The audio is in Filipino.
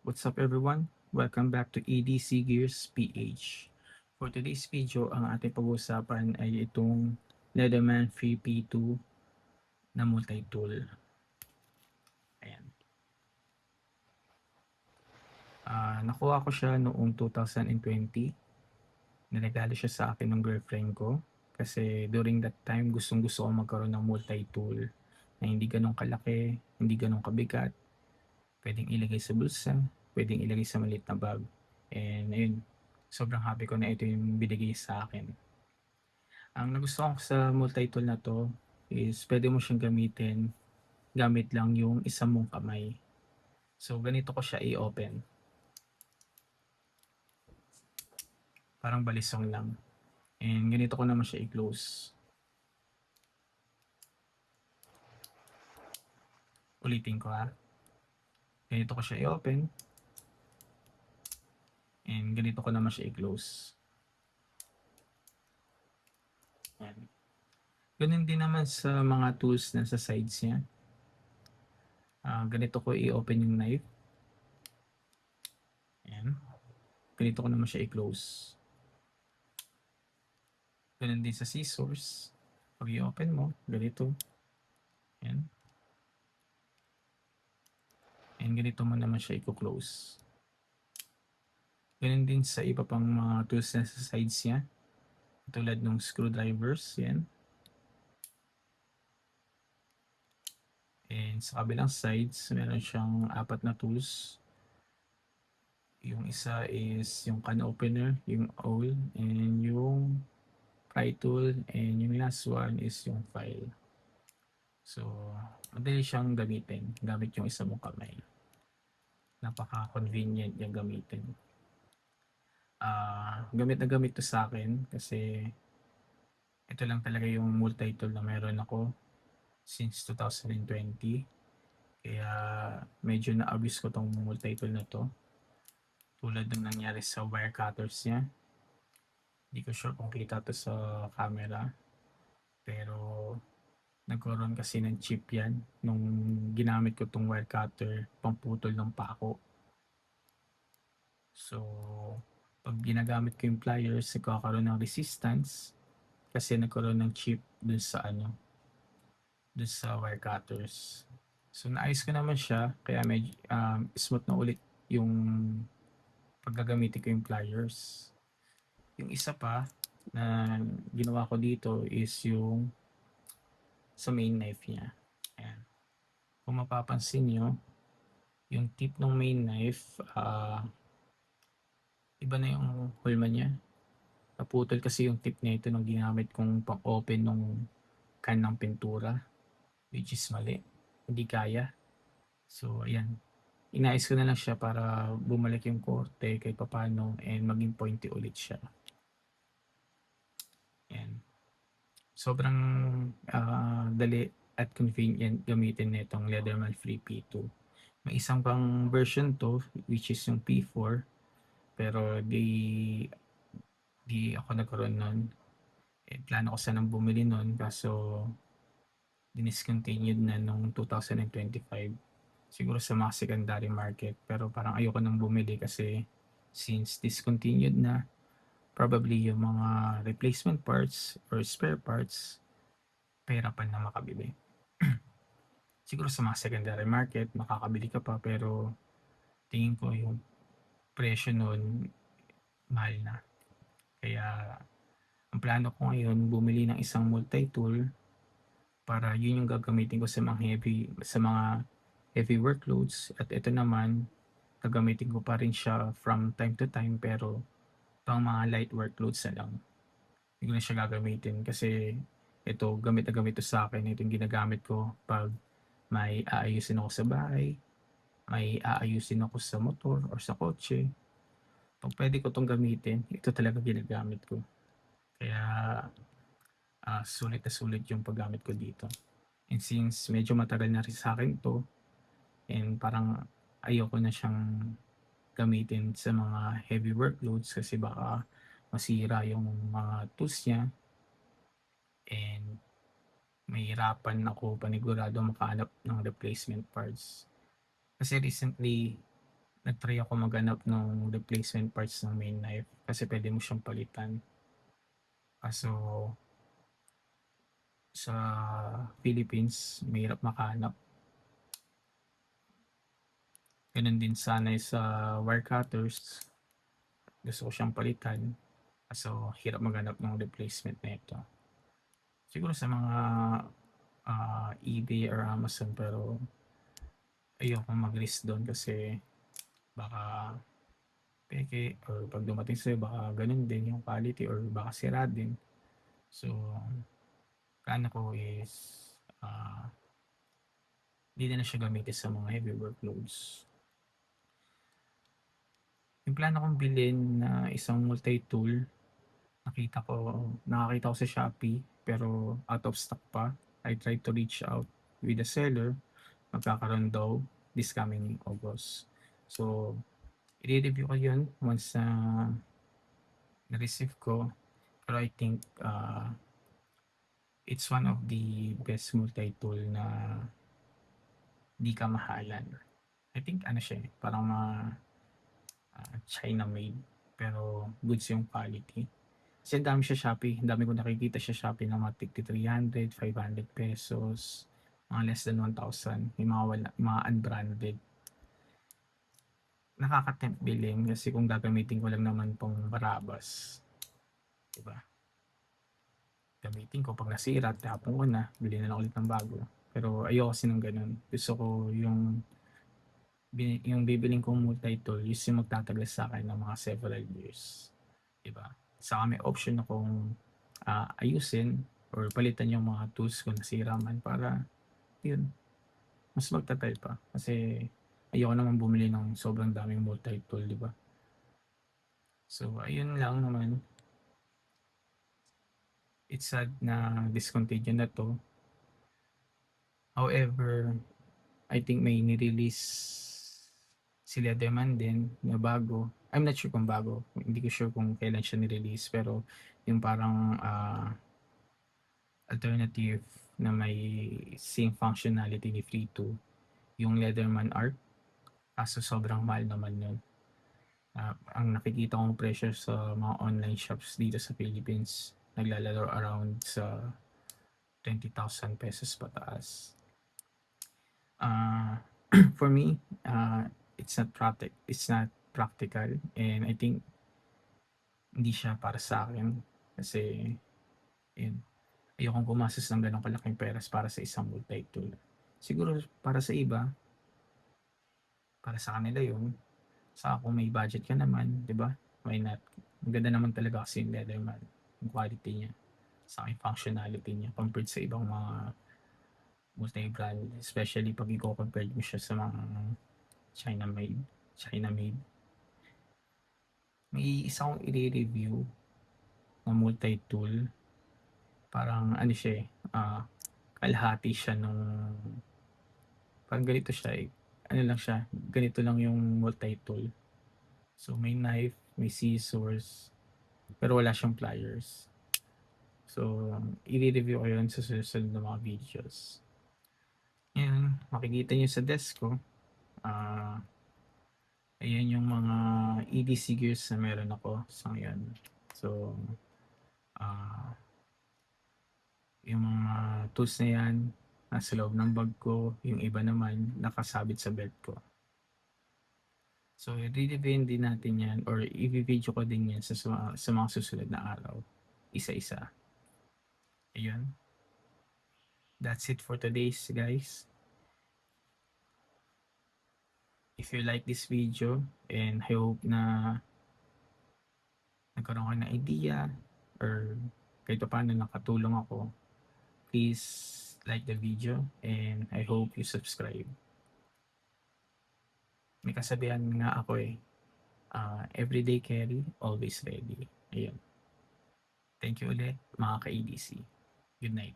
What's up everyone? Welcome back to EDC Gears PH. For today's video, ang ating pag-uusapan ay itong Leatherman Free P2 na multi-tool. Ayan. Nakuha ko siya noong 2020. Niregalo siya sa akin ng girlfriend ko kasi during that time gustong gusto ko magkaroon ng multi-tool na hindi ganun kalaki, hindi ganun kabigat, pwedeng ilagay sa bulsa, pwedeng ilagay sa maliit na bag. And ayun, sobrang happy ko na ito yung binigay sa akin. Ang nagustuhan ko sa multi-tool na 'to is puwede mo siyang gamitin gamit lang yung isa mong kamay. So ganito ko siya i-open, parang balisong lang, and ganito ko naman siya i-close. Ulitin ko, ganito ko siya i-open, and ganito ko naman siya i-close. Yan. Gano'n din naman sa mga tools na sa sides niya. Ganito ko i-open yung knife. Ayan. Ganito ko naman siya i-close. Gano'n din sa scissors. Pag i-open mo, ganito. Ayan. And ganito mo naman siya i-close. Ganun din sa iba pang mga tools na sa sides niya. Tulad ng screwdrivers, yan. And sa kabilang sides, meron siyang 4 na tools. Yung isa is yung can opener, yung awl, and yung pry tool, and yung last one is yung file. So, madali siyang gamitin gamit yung isa mong kamay. Napaka-convenient niyang gamitin. Gamit na gamit to sa akin kasi ito lang talaga yung multi-tool na meron ako since 2020. Kaya medyo na-abuse ko tong multi-tool na to. Tulad ng nangyari sa wire cutters niya. Hindi ko sure kung kita to sa camera. Pero nagkaroon kasi ng chip yan nung ginamit ko tong wire cutter pamputol ng pako. So, pag ginagamit ko yung pliers, nagkakaroon ng resistance kasi nagkaroon ng chip dun sa wire cutters. So naayos ko naman siya kaya medyo smooth na ulit yung paggagamitin ko yung pliers. Yung isa pa na ginawa ko dito is yung sa main knife niya. Ayan. Kung mapapansin nyo, yung tip ng main knife, iba na yung hulma niya. Naputol kasi yung tip nito nung ginamit kong pang-open nung can ng pintura, which is mali. Hindi kaya. So, ayan. Inayos ko na lang siya para bumalik yung korte kahit papano and maging pointy ulit siya. Ayan. Sobrang dali at convenient gamitin nitong Leatherman Free P2. May isang pang version to which is yung P4 pero di ako nagkaroon nun. Plano ko sanang bumili nun kaso diniscontinued na nung 2025. Siguro sa mga secondary market pero parang ayoko nang bumili kasi since discontinued na, probably yung mga replacement parts or spare parts pahirapan na makabili. Siguro sa mga secondary market makakabili ka pa pero tingin ko yung presyo nun mahal na. Kaya ang plano ko ngayon bumili ng isang multi-tool para yun yung gagamitin ko sa mga heavy workloads, at ito naman gagamitin ko pa rin siya from time to time pero pang mga light workloads na lang. Hindi ko na siya gagamitin kasi ito gamit na gamit to sa akin. Ito yung ginagamit ko pag may aayusin ako sa bahay, may aayusin ako sa motor or sa kotse. Pag pwede ko itong gamitin, ito talaga ginagamit ko. Kaya sulit na sulit yung paggamit ko dito. And since medyo matagal na rin sa akin to, and parang ayoko na siyang gamitin sa mga heavy workloads kasi baka masira yung mga tools niya and mahirapan ako panigurado makahanap ng replacement parts. Kasi recently, nag-try ako maghanap ng replacement parts ng main knife kasi pwede mo siyang palitan. Kaso sa Philippines, mahirap makahanap. Ganun din sana sa wire cutters. Gusto ko siyang palitan. Kaso hirap maghanap ng replacement na ito. Siguro sa mga eBay or Amazon, pero ayoko mag-risk doon kasi baka peke, or pag dumating sa'yo baka ganun din yung quality or baka sira din. So plano ko is hindi na siya gamitin sa mga heavy workloads. Yung plano kong bilhin na isang multi-tool, nakakita ko sa Shopee pero out of stock pa. I tried to reach out with the seller, magkakaroon daw this coming August. So i-review ko yun once na na-receive ko, pero I think it's one of the best multi-tool na di kamahalan. I think ano siya parang mga China made pero goods yung quality. Kasi ang dami siya Shopee, ang dami ko nakikita siya Shopee ng mga tigti 300, 500 pesos, mga less than 1,000, yung mga unbranded. Nakaka-tempt bilhin kasi kung gagamitin ko lang naman tong Barabas, diba? Gamitin ko pag nasira, tapon ko na, bili na lang ulit ng bago. Pero ayoko kasi ng ganun. Gusto ko yung bibiling kong multi-tool, yung magtatagal sa akin ng mga several years. Diba? Saka may option akong ayusin or palitan yung mga tools ko nasira man para yun, mas magtagal pa. Kasi ayoko naman bumili ng sobrang daming multi-tool, diba? So, ayun lang naman. It's sad na discontinue na to. However, I think may ni-release sila Demand din na bago. I'm not sure kung bago. Hindi ko sure kung kailan siya ni-release. Pero yung parang alternative na may same functionality ni Free 2, yung Leatherman Art. Kaso sobrang mahal naman yun. Ang nakikita kong presyo sa mga online shops dito sa Philippines, naglalaro around sa 20,000 pesos pataas. For me, it's not practical, and I think hindi siya para sa akin kasi yun, ayokong gumastos ng ganong kalaking peras para sa isang multi-tool. Siguro para sa iba, para sa kanila yun. Sa kung may budget ka naman, 'di ba? Why not? Ang ganda naman talaga kasi yung Leatherman, yung quality niya, sa yung functionality niya compared sa ibang mga multi-brand, especially pag i-compare mo siya sa mga China made. China made. May isa kong i-review na multi-tool. Parang ano siya kalahati siya nung parang ganito siya ano lang siya, ganito lang yung multi-tool. So may knife, may scissors, pero wala siyang pliers. So i-review ko yun sa susunod na mga videos. Yan, makikita nyo sa desk ko. Ayan yung mga EDC gears na meron ako sa ngayon. So, yung mga tools na yan, nasa loob ng bag ko. Yung iba naman, nakasabit sa belt ko. So, i-review din natin yan or i-video ko din yan sa mga susunod na araw. Isa-isa. Ayun. That's it for today's guys. If you like this video, and I hope na nagkaroon ka ng idea or kahit paano nakatulong ako, please like the video and I hope you subscribe. May kasabihan nga ako everyday carry, always ready. Ayun. Thank you ulit mga ka-EDC. Good night.